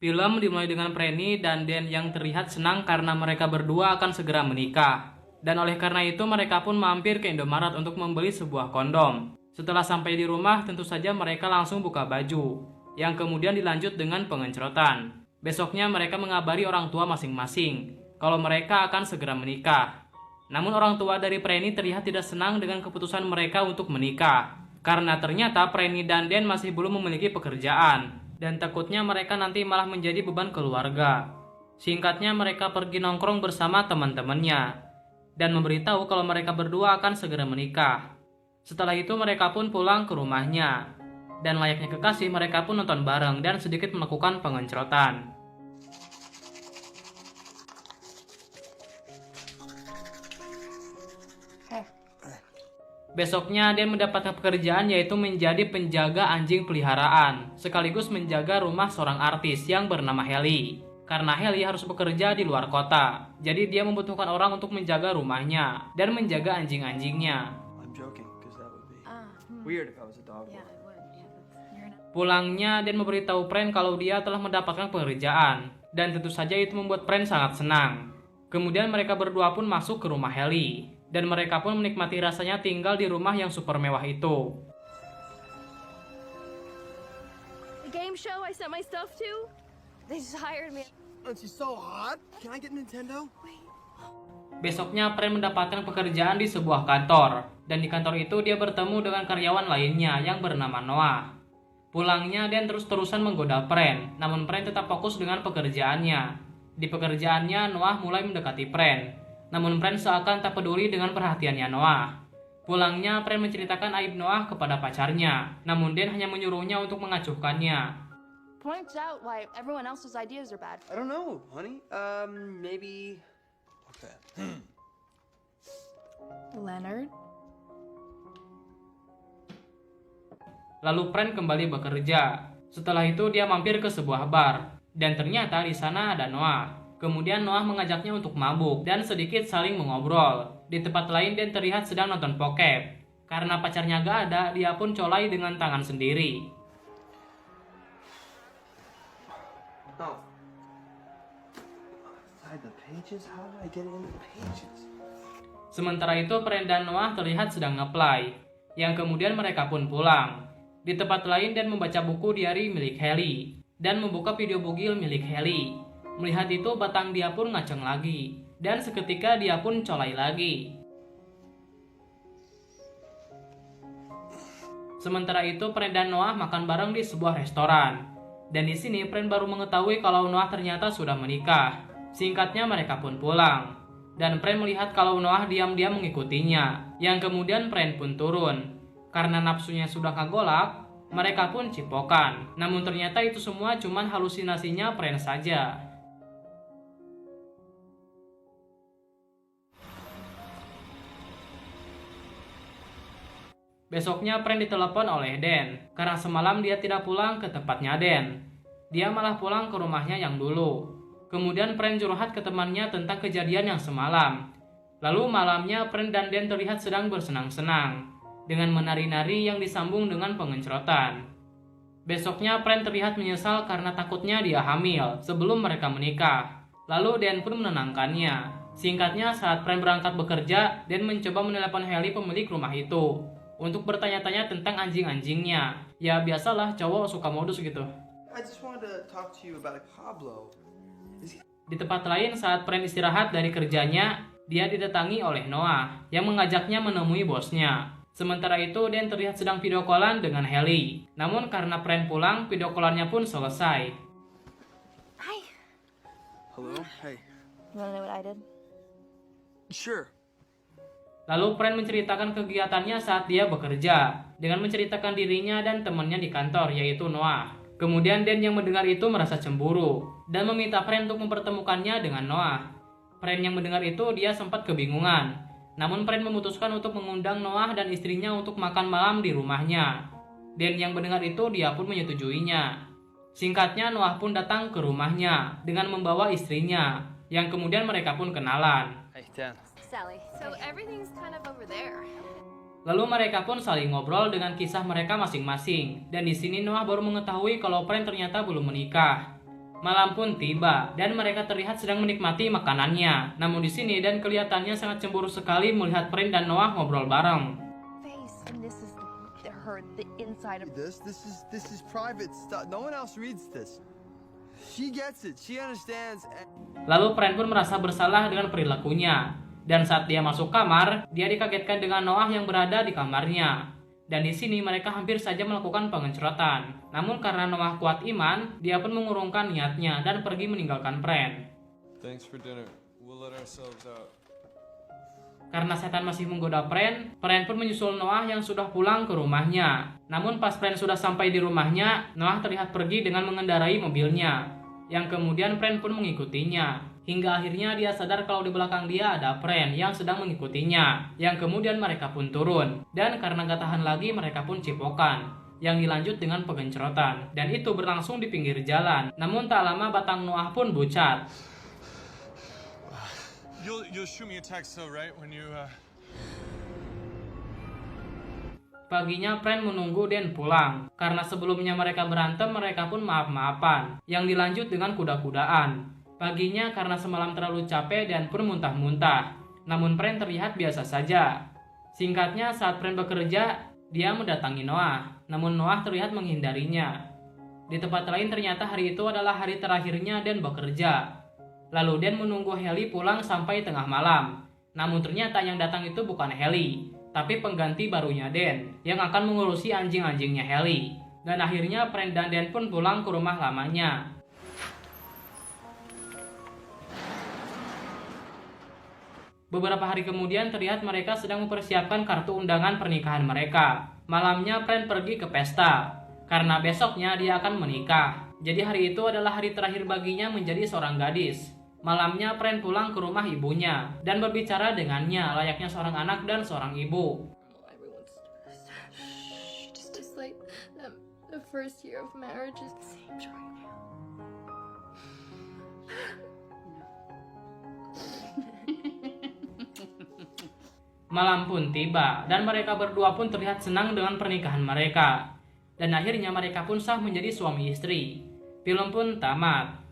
Film dimulai dengan Prenny dan Dan yang terlihat senang karena mereka berdua akan segera menikah. Dan oleh karena itu mereka pun mampir ke Indomaret untuk membeli sebuah kondom. Setelah sampai di rumah tentu saja mereka langsung buka baju, yang kemudian dilanjut dengan pengencrotan. Besoknya mereka mengabari orang tua masing-masing kalau mereka akan segera menikah. Namun orang tua dari Prenny terlihat tidak senang dengan keputusan mereka untuk menikah, karena ternyata Prenny dan Dan masih belum memiliki pekerjaan, dan takutnya mereka nanti malah menjadi beban keluarga. Singkatnya mereka pergi nongkrong bersama teman-temannya, dan memberitahu kalau mereka berdua akan segera menikah. Setelah itu mereka pun pulang ke rumahnya, dan layaknya kekasih mereka pun nonton bareng dan sedikit melakukan pengencrotan. Besoknya Dan mendapatkan pekerjaan yaitu menjadi penjaga anjing peliharaan, sekaligus menjaga rumah seorang artis yang bernama Helly. Karena Helly harus bekerja di luar kota, jadi dia membutuhkan orang untuk menjaga rumahnya dan menjaga anjing-anjingnya. I'm joking, because that would be weird if I was a dog. Yeah, it would. Yeah, you're not. Pulangnya Dan memberitahu Pren kalau dia telah mendapatkan pekerjaan, dan tentu saja itu membuat Pren sangat senang. Kemudian mereka berdua pun masuk ke rumah Helly, dan mereka pun menikmati rasanya tinggal di rumah yang super mewah itu. The game show I sent my stuff to, they just hired me. She's so hot. Can I get Nintendo? Besoknya Pren mendapatkan pekerjaan di sebuah kantor, dan di kantor itu dia bertemu dengan karyawan lainnya yang bernama Noah. Pulangnya Dan terus-terusan menggoda Pren, namun Pren tetap fokus dengan pekerjaannya. Di pekerjaannya Noah mulai mendekati Pren, namun Pren seakan tak peduli dengan perhatiannya Noah. Pulangnya Pren menceritakan aib Noah kepada pacarnya, namun Dan hanya menyuruhnya untuk mengacuhkannya. Points out why everyone else's ideas are bad. I don't know, honey. Maybe. Okay. Leonard? Lalu Pren kembali bekerja. Setelah itu dia mampir ke sebuah bar, dan ternyata di sana ada Noah. Kemudian Noah mengajaknya untuk mabuk dan sedikit saling mengobrol. Di tempat lain Dan terlihat sedang nonton bokep. Karena pacarnya gak ada, dia pun colai dengan tangan sendiri. Oh. Inside the pages? How do I get it in the pages? Sementara itu Pren dan Noah terlihat sedang ngeplay, yang kemudian mereka pun pulang. Di tempat lain Dan membaca buku diari milik Helly, dan membuka video bugil milik Helly. Melihat itu batang dia pun ngaceng lagi, dan seketika dia pun colai lagi. Sementara itu Pren dan Noah makan bareng di sebuah restoran, dan di sini Pren baru mengetahui kalau Noah ternyata sudah menikah. Singkatnya mereka pun pulang, dan Pren melihat kalau Noah diam-diam mengikutinya, yang kemudian Pren pun turun. Karena nafsunya sudah kagolak, mereka pun cipokan. Namun ternyata itu semua cuma halusinasinya Pren saja. Besoknya Pren ditelepon oleh Dan, karena semalam dia tidak pulang ke tempatnya Dan. Dia malah pulang ke rumahnya yang dulu. Kemudian Pren curhat ke temannya tentang kejadian yang semalam. Lalu malamnya Pren dan Dan terlihat sedang bersenang-senang, dengan menari-nari yang disambung dengan pengencrotan. Besoknya Pren terlihat menyesal karena takutnya dia hamil sebelum mereka menikah. Lalu Dan pun menenangkannya. Singkatnya saat Pren berangkat bekerja, Dan mencoba menelepon Helly pemilik rumah itu untuk bertanya-tanya tentang anjing-anjingnya. Ya biasalah cowok suka modus gitu. I just wanted to talk to you about Pablo. Di tempat lain saat Pren istirahat dari kerjanya, dia didatangi oleh Noah yang mengajaknya menemui bosnya. Sementara itu Dan terlihat sedang video callan dengan Helly. Namun karena Pren pulang, video callannya pun selesai. Hi. Hello? Hey. You wanna know what I did? Sure. Lalu Pren menceritakan kegiatannya saat dia bekerja, dengan menceritakan dirinya dan temannya di kantor, yaitu Noah. Kemudian Dan yang mendengar itu merasa cemburu, dan meminta Pren untuk mempertemukannya dengan Noah. Pren yang mendengar itu dia sempat kebingungan. Namun Pren memutuskan untuk mengundang Noah dan istrinya untuk makan malam di rumahnya. Dan yang mendengar itu dia pun menyetujuinya. Singkatnya Noah pun datang ke rumahnya dengan membawa istrinya, yang kemudian mereka pun kenalan. Hey, Dan. Sally. So everything's kind of over there. Lalu mereka pun saling ngobrol dengan kisah mereka masing-masing. Dan di sini Noah baru mengetahui kalau Pren ternyata belum menikah. Malam pun tiba dan mereka terlihat sedang menikmati makanannya. Namun di sini Dan kelihatannya sangat cemburu sekali melihat Prince dan Noah ngobrol bareng. Face, and this is the inside of. This is private stuff. No one else reads this. She gets it. She understands. Lalu Prince pun merasa bersalah dengan perilakunya. Dan saat dia masuk kamar, dia dikagetkan dengan Noah yang berada di kamarnya. Dan di sini mereka hampir saja melakukan pengencrotan. Namun karena Noah kuat iman, dia pun mengurungkan niatnya dan pergi meninggalkan Prince. Thanks for dinner. We'll let ourselves out. Karena setan masih menggoda Prince pun menyusul Noah yang sudah pulang ke rumahnya. Namun pas Prince sudah sampai di rumahnya, Noah terlihat pergi dengan mengendarai mobilnya. Yang kemudian Prince pun mengikutinya. Hingga akhirnya dia sadar kalau di belakang dia ada Prince yang sedang mengikutinya. Yang kemudian mereka pun turun. Dan karena gak tahan lagi mereka pun cipokan. Yang dilanjut dengan pengencrotan. Dan itu berlangsung di pinggir jalan. Namun tak lama batang Noah pun bucat. You'll shoot me a text though, right? When you Paginya Prince menunggu Dan pulang. Karena sebelumnya mereka berantem, mereka pun maaf-maafan. Yang dilanjut dengan kuda-kudaan. Paginya karena semalam terlalu capek Dan pun muntah-muntah. Namun Prince terlihat biasa saja. Singkatnya saat Prince bekerja, dia mendatangi Noah. Namun Noah terlihat menghindarinya. Di tempat lain ternyata hari itu adalah hari terakhirnya Dan bekerja. Lalu Dan menunggu Haley pulang sampai tengah malam. Namun ternyata yang datang itu bukan Haley, tapi pengganti barunya Dan yang akan mengurusi anjing-anjingnya Haley. Dan akhirnya Prince dan Dan pun pulang ke rumah lamanya. Beberapa hari kemudian terlihat mereka sedang mempersiapkan kartu undangan pernikahan mereka. Malamnya Prince pergi ke pesta, karena besoknya dia akan menikah. Jadi hari itu adalah hari terakhir baginya menjadi seorang gadis. Malamnya Prince pulang ke rumah ibunya, dan berbicara dengannya layaknya seorang anak dan seorang ibu. Everyone's just like the first year of marriage is the same right now. Malam pun tiba, dan mereka berdua pun terlihat senang dengan pernikahan mereka. Dan akhirnya mereka pun sah menjadi suami istri. Film pun tamat.